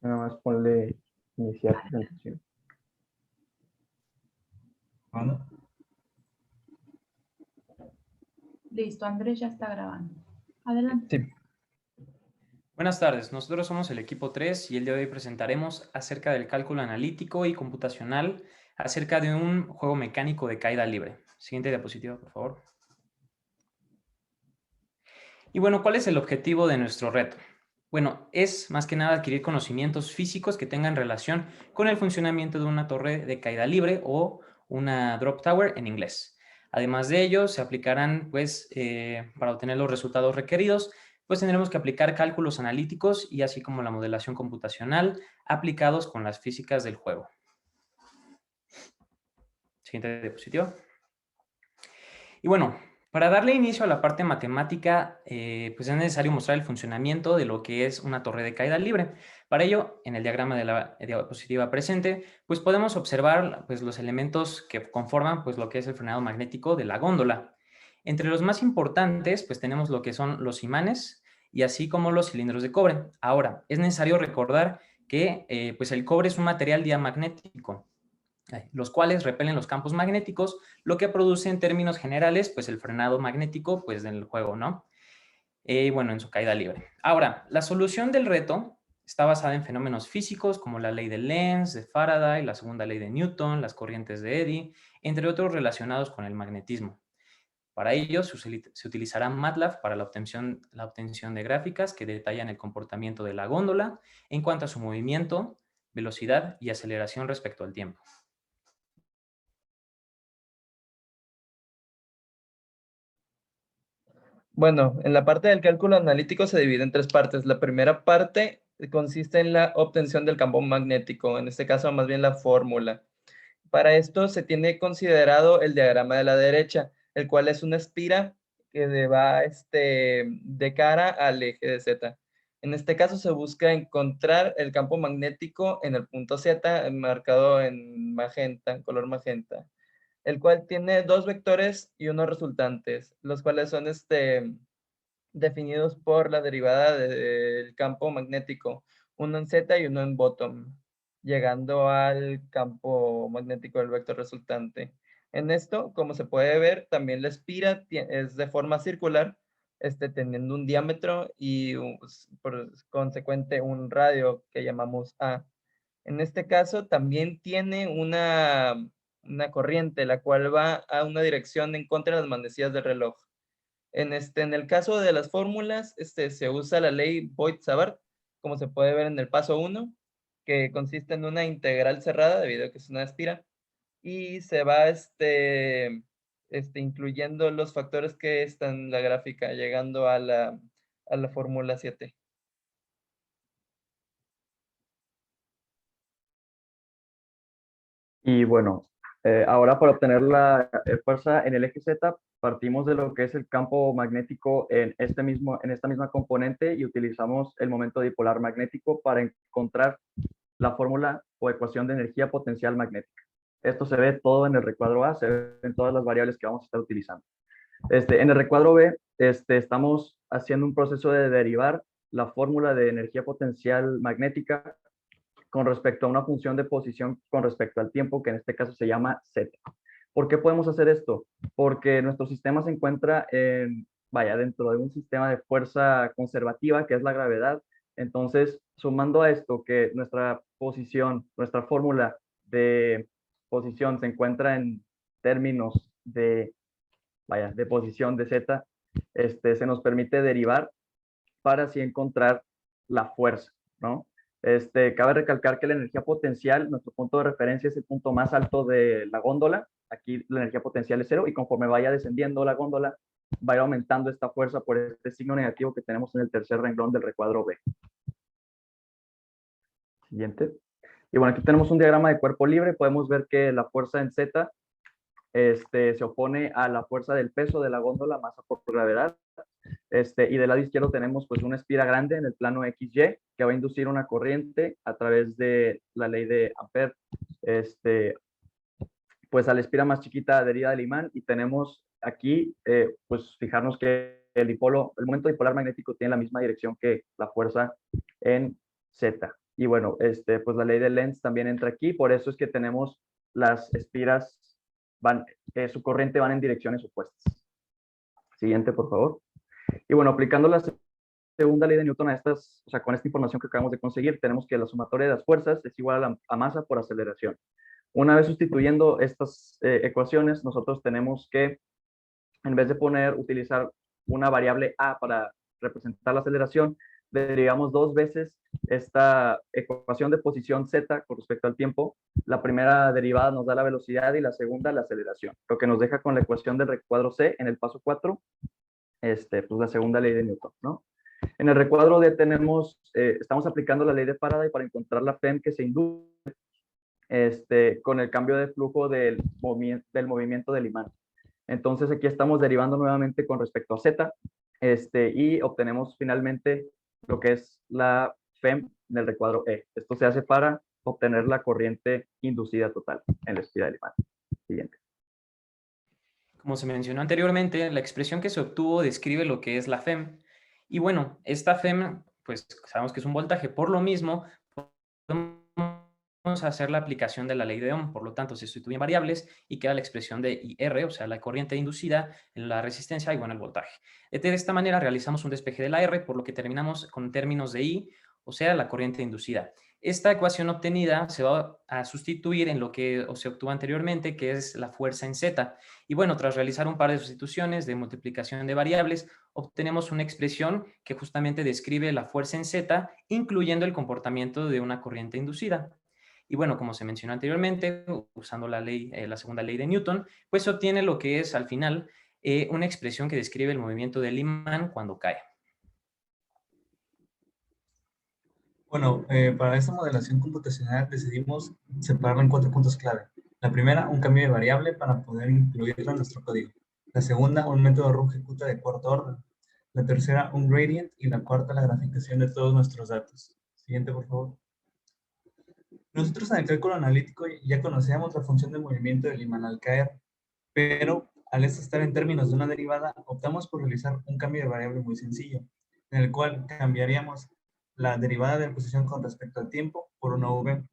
Nada más ponle iniciar presentación. ¿Cuándo? Listo, Andrés ya está grabando. Adelante. Sí. Buenas tardes, nosotros somos el equipo 3 y el día de hoy presentaremos acerca del cálculo analítico y computacional acerca de un juego mecánico de caída libre. Siguiente diapositiva, por favor. Y bueno, ¿cuál es el objetivo de nuestro reto? Bueno, es más que nada adquirir conocimientos físicos que tengan relación con el funcionamiento de una torre de caída libre o una drop tower en inglés. Además de ello, se aplicarán, para obtener los resultados requeridos, pues tendremos que aplicar cálculos analíticos y así como la modelación computacional aplicados con las físicas del juego. Siguiente diapositiva. Y bueno, para darle inicio a la parte matemática, pues es necesario mostrar el funcionamiento de lo que es una torre de caída libre. Para ello, en el diagrama de la diapositiva presente, pues podemos observar pues, los elementos que conforman pues, lo que es el frenado magnético de la góndola. Entre los más importantes, pues tenemos lo que son los imanes y así como los cilindros de cobre. Ahora, es necesario recordar que pues el cobre es un material diamagnético, los cuales repelen los campos magnéticos, lo que produce en términos generales, pues el frenado magnético, pues del juego, ¿no? Bueno, en su caída libre. Ahora, la solución del reto está basada en fenómenos físicos como la ley de Lenz, de Faraday, la segunda ley de Newton, las corrientes de Eddy, entre otros relacionados con el magnetismo. Para ello, se utilizará MATLAB para la obtención de gráficas que detallan el comportamiento de la góndola en cuanto a su movimiento, velocidad y aceleración respecto al tiempo. Bueno, en la parte del cálculo analítico se divide en tres partes. La primera parte consiste en la obtención del campo magnético, en este caso más bien la fórmula. Para esto se tiene considerado el diagrama de la derecha, el cual es una espira que va de cara al eje de Z. En este caso se busca encontrar el campo magnético en el punto Z, marcado en magenta, en color magenta, el cual tiene dos vectores y unos resultantes, los cuales son definidos por la derivada del campo magnético, uno en Z y uno en bottom, llegando al campo magnético del vector resultante. En esto, como se puede ver, también la espira es de forma circular, teniendo un diámetro y por consecuente un radio que llamamos A. En este caso, también tiene una corriente, la cual va a una dirección en contra de las manecillas del reloj. En el caso de las fórmulas, se usa la ley Voigt-Savart, como se puede ver en el paso 1, que consiste en una integral cerrada, debido a que es una espira, y se va incluyendo los factores que están en la gráfica, llegando a la fórmula 7. Y bueno, ahora para obtener la fuerza en el eje Z, partimos de lo que es el campo magnético en esta misma componente y utilizamos el momento dipolar magnético para encontrar la fórmula o ecuación de energía potencial magnética. Esto se ve todo en el recuadro A, se ven todas las variables que vamos a estar utilizando. En el recuadro B, estamos haciendo un proceso de derivar la fórmula de energía potencial magnética con respecto a una función de posición con respecto al tiempo, que en este caso se llama Z. ¿Por qué podemos hacer esto? Porque nuestro sistema se encuentra dentro de un sistema de fuerza conservativa, que es la gravedad. Entonces, sumando a esto que nuestra posición, nuestra fórmula de posición se encuentra en términos de posición de Z, se nos permite derivar para así encontrar la fuerza, ¿no? Cabe recalcar que la energía potencial, nuestro punto de referencia es el punto más alto de la góndola. Aquí la energía potencial es 0 y conforme vaya descendiendo la góndola, va a ir aumentando esta fuerza por este signo negativo que tenemos en el tercer renglón del recuadro B. Siguiente. Y bueno, aquí tenemos un diagrama de cuerpo libre. Podemos ver que la fuerza en Z se opone a la fuerza del peso de la góndola, masa por gravedad. Y del lado izquierdo tenemos pues una espira grande en el plano XY que va a inducir una corriente a través de la ley de Ampère, pues a la espira más chiquita adherida al imán, y tenemos aquí, pues fijarnos que el momento dipolar magnético tiene la misma dirección que la fuerza en Z. Y bueno, pues la ley de Lenz también entra aquí, por eso es que tenemos las espiras, su corriente van en direcciones opuestas. Siguiente, por favor. Y bueno, aplicando la segunda ley de Newton a estas, o sea, con esta información que acabamos de conseguir, tenemos que la sumatoria de las fuerzas es igual a masa por aceleración. Una vez sustituyendo estas ecuaciones, nosotros tenemos que, en vez de utilizar una variable a para representar la aceleración, derivamos dos veces esta ecuación de posición z con respecto al tiempo. La primera derivada nos da la velocidad y la segunda la aceleración, lo que nos deja con la ecuación del recuadro C en el paso 4, pues la segunda ley de Newton, ¿no? En el recuadro D estamos aplicando la ley de Faraday para encontrar la FEM que se induce con el cambio de flujo del movimiento del imán. Entonces aquí estamos derivando nuevamente con respecto a Z, y obtenemos finalmente lo que es la FEM del recuadro E. Esto se hace para obtener la corriente inducida total en la espira del imán. Siguiente. Como se mencionó anteriormente, la expresión que se obtuvo describe lo que es la FEM. Y bueno, esta FEM, pues sabemos que es un voltaje. Por lo mismo, podemos hacer la aplicación de la ley de Ohm. Por lo tanto, se sustituyen variables y queda la expresión de IR, o sea, la corriente inducida, la resistencia y bueno, el voltaje. De esta manera realizamos un despeje de la R, por lo que terminamos con términos de I, o sea, la corriente inducida. Esta ecuación obtenida se va a sustituir en lo que se obtuvo anteriormente, que es la fuerza en Z. Y bueno, tras realizar un par de sustituciones de multiplicación de variables, obtenemos una expresión que justamente describe la fuerza en Z, incluyendo el comportamiento de una corriente inducida. Y bueno, como se mencionó anteriormente, usando la segunda ley de Newton, pues se obtiene lo que es al final una expresión que describe el movimiento del imán cuando cae. Bueno, para esta modelación computacional decidimos separarla en 4 puntos clave. La primera, un cambio de variable para poder incluirla en nuestro código. La segunda, un método Runge-Kutta de cuarto orden. La tercera, un gradient. Y la cuarta, la graficación de todos nuestros datos. Siguiente, por favor. Nosotros en el cálculo analítico ya conocíamos la función de movimiento del imán al caer, pero al estar en términos de una derivada, optamos por realizar un cambio de variable muy sencillo, en el cual cambiaríamos la derivada de la posición con respecto al tiempo por una v,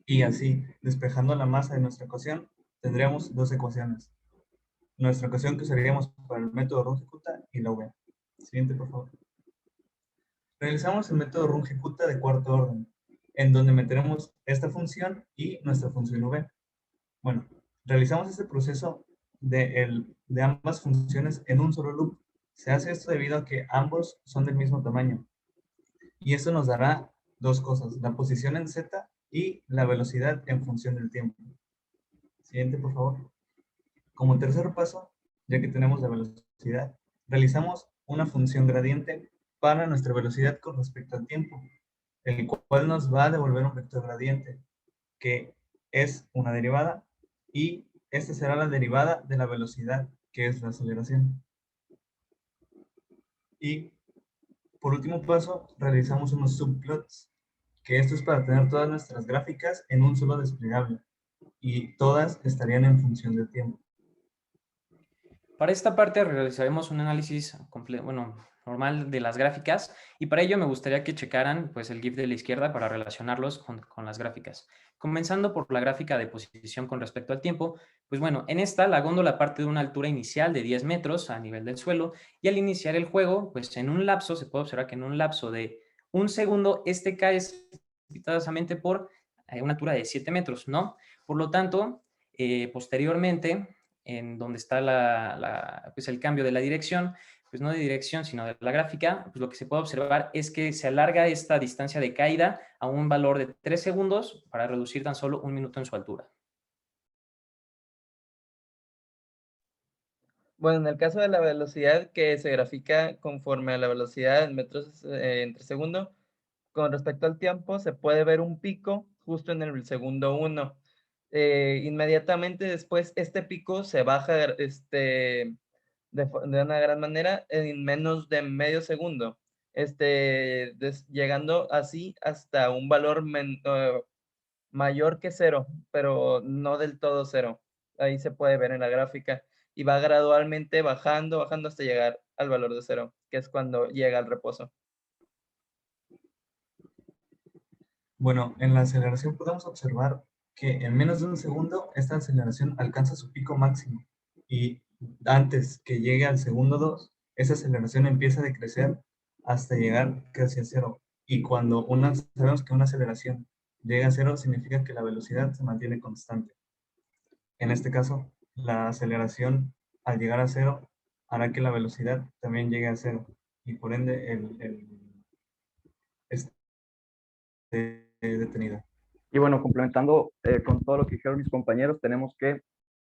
y así, despejando la masa de nuestra ecuación, tendríamos dos ecuaciones. Nuestra ecuación que usaríamos para el método Runge-Kutta y la v. Siguiente, por favor. Realizamos el método Runge-Kutta de cuarto orden, en donde meteremos esta función y nuestra función v. Bueno, realizamos este proceso de ambas funciones en un solo loop. Se hace esto debido a que ambos son del mismo tamaño. Y esto nos dará dos cosas, la posición en z y la velocidad en función del tiempo. Siguiente, por favor. Como tercer paso, ya que tenemos la velocidad, realizamos una función gradiente para nuestra velocidad con respecto al tiempo, el cual nos va a devolver un vector gradiente, que es una derivada, y esta será la derivada de la velocidad, que es la aceleración. Y por último paso, realizamos unos subplots, que esto es para tener todas nuestras gráficas en un solo desplegable, y todas estarían en función del tiempo. Para esta parte realizaremos un análisis normal de las gráficas, y para ello me gustaría que checaran pues, el GIF de la izquierda para relacionarlos con las gráficas. Comenzando por la gráfica de posición con respecto al tiempo, pues bueno, en esta la góndola parte de una altura inicial de 10 metros a nivel del suelo, y al iniciar el juego, pues en un lapso, se puede observar que en un lapso de un segundo, este cae precipitadamente por una altura de 7 metros, ¿no? Por lo tanto, posteriormente, en donde está pues el cambio de la dirección, pues no de dirección, sino de la gráfica, pues lo que se puede observar es que se alarga esta distancia de caída a un valor de 3 segundos para reducir tan solo 1 minuto en su altura. Bueno, en el caso de la velocidad que se grafica conforme a la velocidad en metros entre segundo, con respecto al tiempo, se puede ver un pico justo en el segundo 1. Inmediatamente después, este pico se baja de una gran manera en menos de medio segundo, llegando así hasta un valor mayor que 0, pero no del todo 0. Ahí se puede ver en la gráfica. Y va gradualmente bajando hasta llegar al valor de 0, que es cuando llega al reposo. Bueno, en la aceleración podemos observar que en menos de un segundo esta aceleración alcanza su pico máximo y antes que llegue al segundo 2, esa aceleración empieza a decrecer hasta llegar casi a cero. Y cuando sabemos que una aceleración llega a cero, significa que la velocidad se mantiene constante. En este caso, la aceleración al llegar a cero hará que la velocidad también llegue a cero y por ende esté detenida. Y bueno, complementando con todo lo que dijeron mis compañeros, tenemos que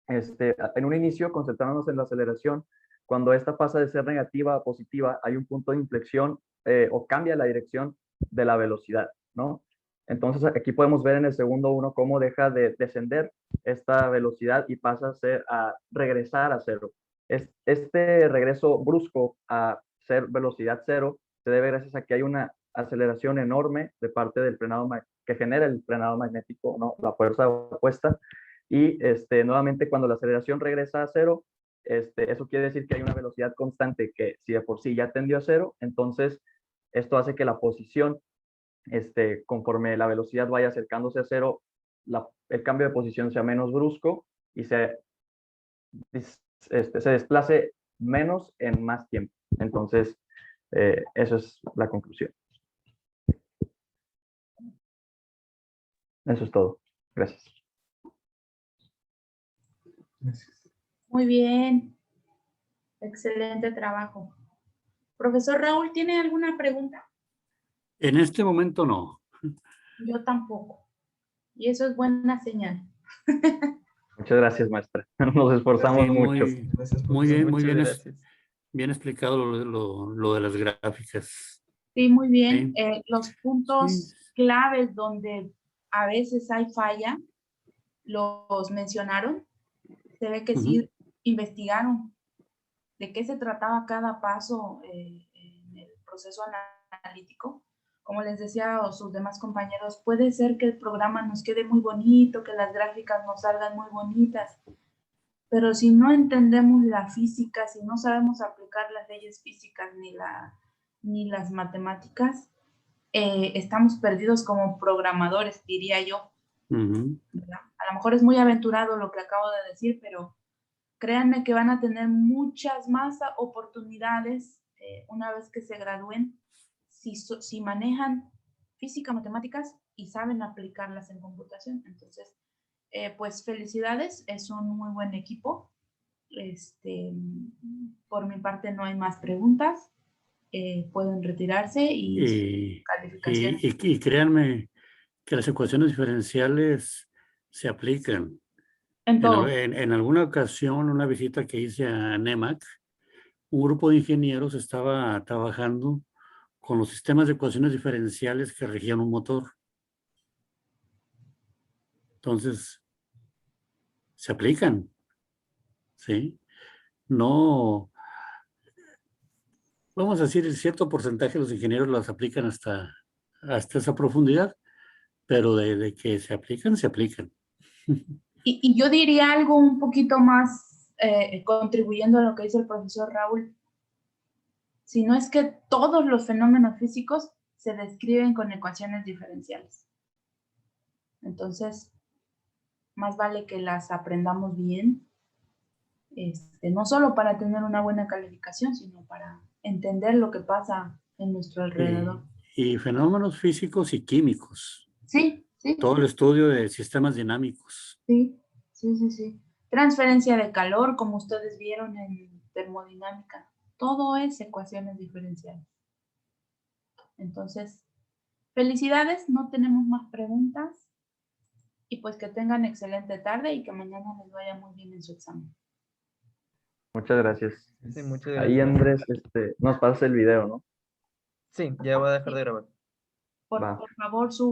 en un inicio concentrarnos en la aceleración. Cuando esta pasa de ser negativa a positiva, hay un punto de inflexión o cambia la dirección de la velocidad, ¿no? Entonces aquí podemos ver en el segundo 1 cómo deja de descender esta velocidad y pasa a regresar a cero. Este regreso brusco a ser velocidad cero se debe gracias a que hay una aceleración enorme de parte del frenado que genera el frenado magnético, ¿no? La fuerza opuesta. Y nuevamente cuando la aceleración regresa a cero, eso quiere decir que hay una velocidad constante que si de por sí ya tendió a cero, entonces esto hace que la posición, conforme la velocidad vaya acercándose a cero, el cambio de posición sea menos brusco y se desplace menos en más tiempo. Entonces, eso es la conclusión. Eso es todo. Gracias. Gracias. Muy bien. Excelente trabajo. Profesor Raúl, ¿tiene alguna pregunta? En este momento no. Yo tampoco. Y eso es buena señal. Muchas gracias, maestra. Nos esforzamos Sí, mucho. Gracias, muy profesor. bien, Muchas gracias. bien explicado lo de las gráficas. Sí, muy bien. Sí. Los puntos claves donde a veces hay falla, los mencionaron. Se ve que sí investigaron de qué se trataba cada paso en el proceso analítico. Como les decía a sus demás compañeros, puede ser que el programa nos quede muy bonito, que las gráficas nos salgan muy bonitas, pero si no entendemos la física, si no sabemos aplicar las leyes físicas ni las matemáticas, estamos perdidos como programadores, diría yo. ¿Verdad? A lo mejor es muy aventurado lo que acabo de decir, pero créanme que van a tener muchas más oportunidades una vez que se gradúen si manejan física, matemáticas y saben aplicarlas en computación. Entonces, pues felicidades, es un muy buen equipo. Por mi parte no hay más preguntas. Pueden retirarse y calificaciones. Y créanme que las ecuaciones diferenciales se aplican. En todo. En alguna ocasión, una visita que hice a NEMAC, un grupo de ingenieros estaba trabajando con los sistemas de ecuaciones diferenciales que regían un motor. Entonces, se aplican, ¿sí? No, vamos a decir, el cierto porcentaje de los ingenieros las aplican hasta esa profundidad, pero de que se aplican, se aplican. Y yo diría algo un poquito más contribuyendo a lo que dice el profesor Raúl. Si no es que todos los fenómenos físicos se describen con ecuaciones diferenciales. Entonces, más vale que las aprendamos bien, no solo para tener una buena calificación, sino para entender lo que pasa en nuestro alrededor. Y fenómenos físicos y químicos. Sí, sí. Todo el estudio de sistemas dinámicos. Sí, sí, sí, sí. Transferencia de calor, como ustedes vieron en termodinámica. Todo es ecuaciones diferenciales. Entonces, felicidades, no tenemos más preguntas. Y pues que tengan excelente tarde y que mañana les vaya muy bien en su examen. Muchas gracias. Sí, muchas Ahí, gracias. Andrés, nos pasa el video, ¿no? Sí, ya voy a dejar de grabar. Por favor, su